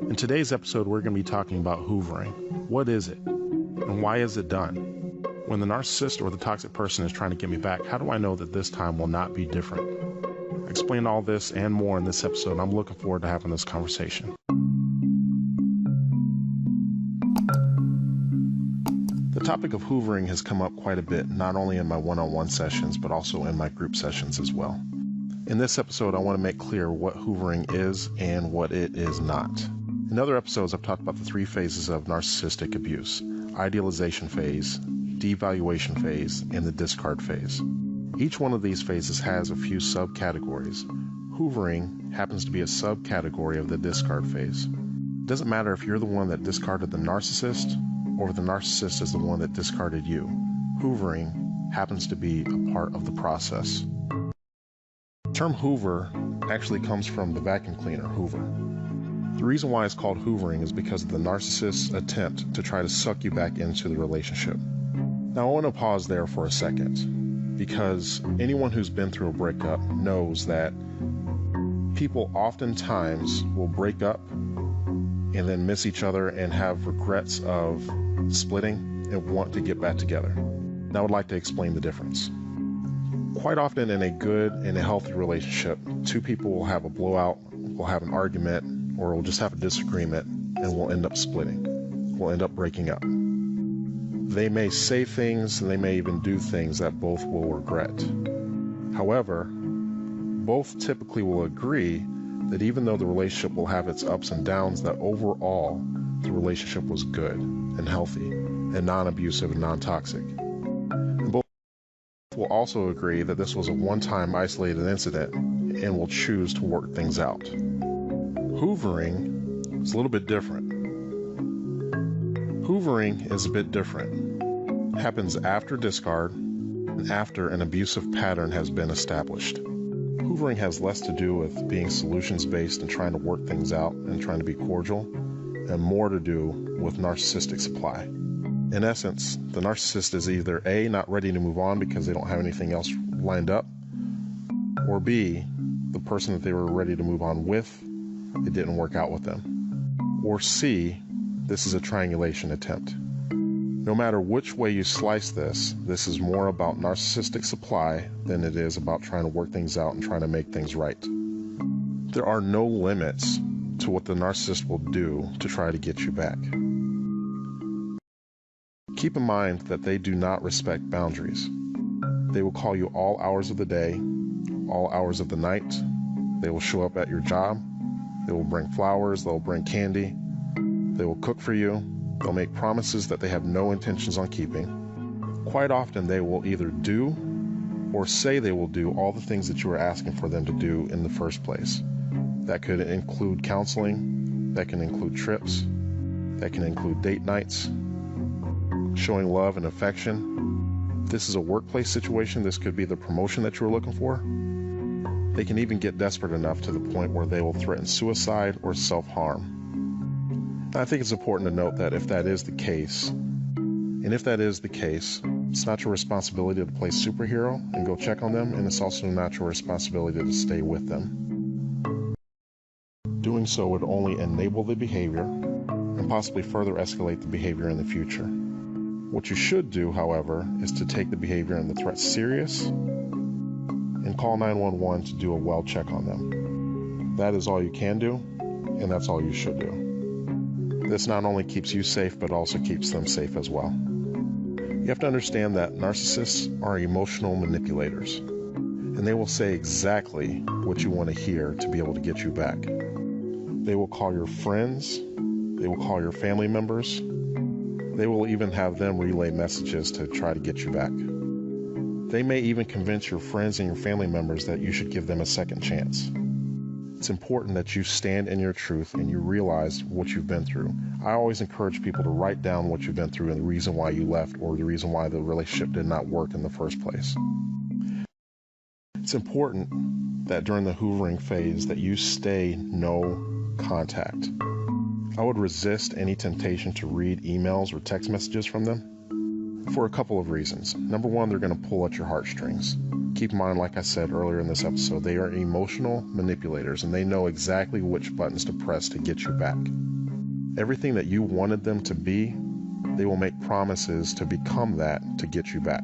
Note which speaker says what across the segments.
Speaker 1: In today's episode, we're going to be talking about hoovering. What is it? And why is it done? When the narcissist or the toxic person is trying to get me back, how do I know that this time will not be different? I explain all this and more in this episode, and I'm looking forward to having this conversation. The topic of hoovering has come up quite a bit, not only in my one-on-one sessions, but also in my group sessions as well. In this episode, I want to make clear what hoovering is and what it is not. In other episodes, I've talked about the three phases of narcissistic abuse: idealization phase, devaluation phase, and the discard phase. Each one of these phases has a few subcategories. Hoovering happens to be a subcategory of the discard phase. It doesn't matter if you're the one that discarded the narcissist or if the narcissist is the one that discarded you. Hoovering happens to be a part of the process. The term hoover actually comes from the vacuum cleaner, Hoover. The reason why it's called hoovering is because of the narcissist's attempt to try to suck you back into the relationship. Now I want to pause there for a second, because anyone who's been through a breakup knows that people oftentimes will break up and then miss each other and have regrets of splitting and want to get back together. Now I would like to explain the difference. Quite often in a good and a healthy relationship, two people will have a blowout, will have an argument, or will just have a disagreement, and will end up splitting, will end up breaking up. They may say things and they may even do things that both will regret. However, both typically will agree that even though the relationship will have its ups and downs, that overall the relationship was good and healthy and non-abusive and non-toxic. And both will also agree that this was a one-time isolated incident and will choose to work things out. Hoovering is a little bit different. Hoovering is a bit different. It happens after discard and after an abusive pattern has been established. Hoovering has less to do with being solutions-based and trying to work things out and trying to be cordial, and more to do with narcissistic supply. In essence, the narcissist is either A, not ready to move on because they don't have anything else lined up, or B, the person that they were ready to move on with, it didn't work out with them. Or C, this is a triangulation attempt. No matter which way you slice this is more about narcissistic supply than it is about trying to work things out and trying to make things right. There are no limits to what the narcissist will do to try to get you back. Keep in mind that they do not respect boundaries. They will call you all hours of the day, all hours of the night. They will show up at your job. They will bring flowers. They'll bring candy. They will cook for you. They'll make promises that they have no intentions on keeping. Quite often they will either do or say they will do all the things that you are asking for them to do in the first place. That could include counseling. That can include trips. That can include date nights. Showing love and affection. If this is a workplace situation, this could be the promotion that you're looking for. They can even get desperate enough to the point where they will threaten suicide or self-harm. I think it's important to note that if that is the case, it's not your responsibility to play superhero and go check on them, and it's also not your responsibility to stay with them. Doing so would only enable the behavior and possibly further escalate the behavior in the future. What you should do, however, is to take the behavior and the threat serious and call 911 to do a well check on them. That is all you can do, and that's all you should do. This not only keeps you safe, but also keeps them safe as well. You have to understand that narcissists are emotional manipulators, and they will say exactly what you want to hear to be able to get you back. They will call your friends, they will call your family members, they will even have them relay messages to try to get you back. They may even convince your friends and your family members that you should give them a second chance. It's important that you stand in your truth and you realize what you've been through. I always encourage people to write down what you've been through and the reason why you left or the reason why the relationship did not work in the first place. It's important that during the hoovering phase that you stay no contact. I would resist any temptation to read emails or text messages from them. for a couple of reasons. Number one, they're going to pull at your heartstrings. Keep in mind, like I said earlier in this episode, they are emotional manipulators, and they know exactly which buttons to press to get you back. Everything that you wanted them to be, they will make promises to become that to get you back.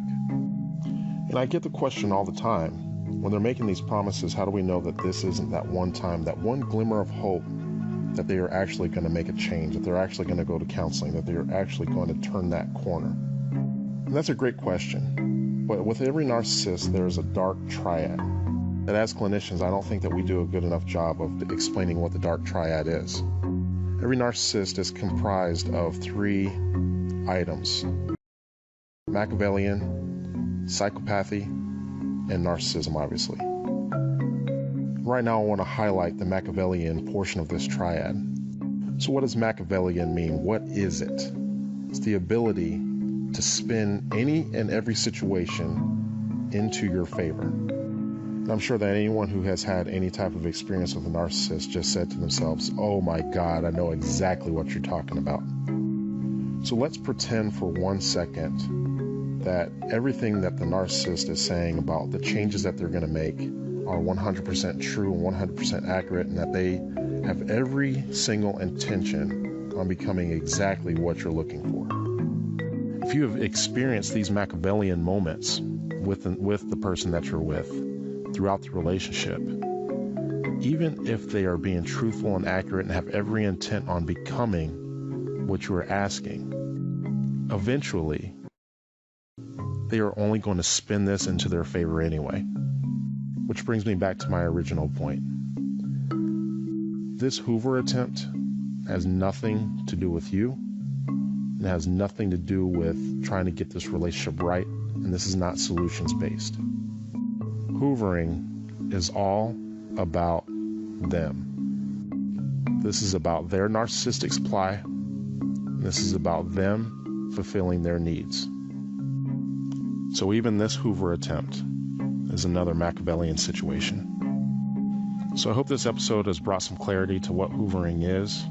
Speaker 1: And I get the question all the time, when they're making these promises, how do we know that this isn't that one time, that one glimmer of hope that they are actually going to make a change, that they're actually going to go to counseling, that they're actually going to turn that corner? And that's a great question. But with every narcissist, there's a dark triad. And as clinicians, I don't think that we do a good enough job of explaining what the dark triad is. Every narcissist is comprised of 3 items: Machiavellian, psychopathy, and narcissism, obviously. Right now, I want to highlight the Machiavellian portion of this triad. So what does Machiavellian mean? What is it? It's the ability to spin any and every situation into your favor. And I'm sure that anyone who has had any type of experience with a narcissist just said to themselves, oh my God, I know exactly what you're talking about. So let's pretend for 1 second that everything that the narcissist is saying about the changes that they're going to make are 100% true and 100% accurate, and that they have every single intention on becoming exactly what you're looking for. If you have experienced these Machiavellian moments with the person that you're with throughout the relationship, even if they are being truthful and accurate and have every intent on becoming what you are asking, eventually they are only going to spin this into their favor anyway. Which brings me back to my original point. This Hoover attempt has nothing to do with you. It has nothing to do with trying to get this relationship right, and this is not solutions-based. Hoovering is all about them. This is about their narcissistic supply. This is about them fulfilling their needs. So even this Hoover attempt is another Machiavellian situation. So I hope this episode has brought some clarity to what Hoovering is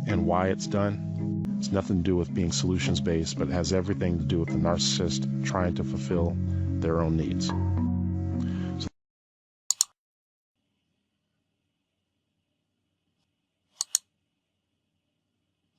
Speaker 1: and why it's done. It's nothing to do with being solutions-based, but it has everything to do with the narcissist trying to fulfill their own needs.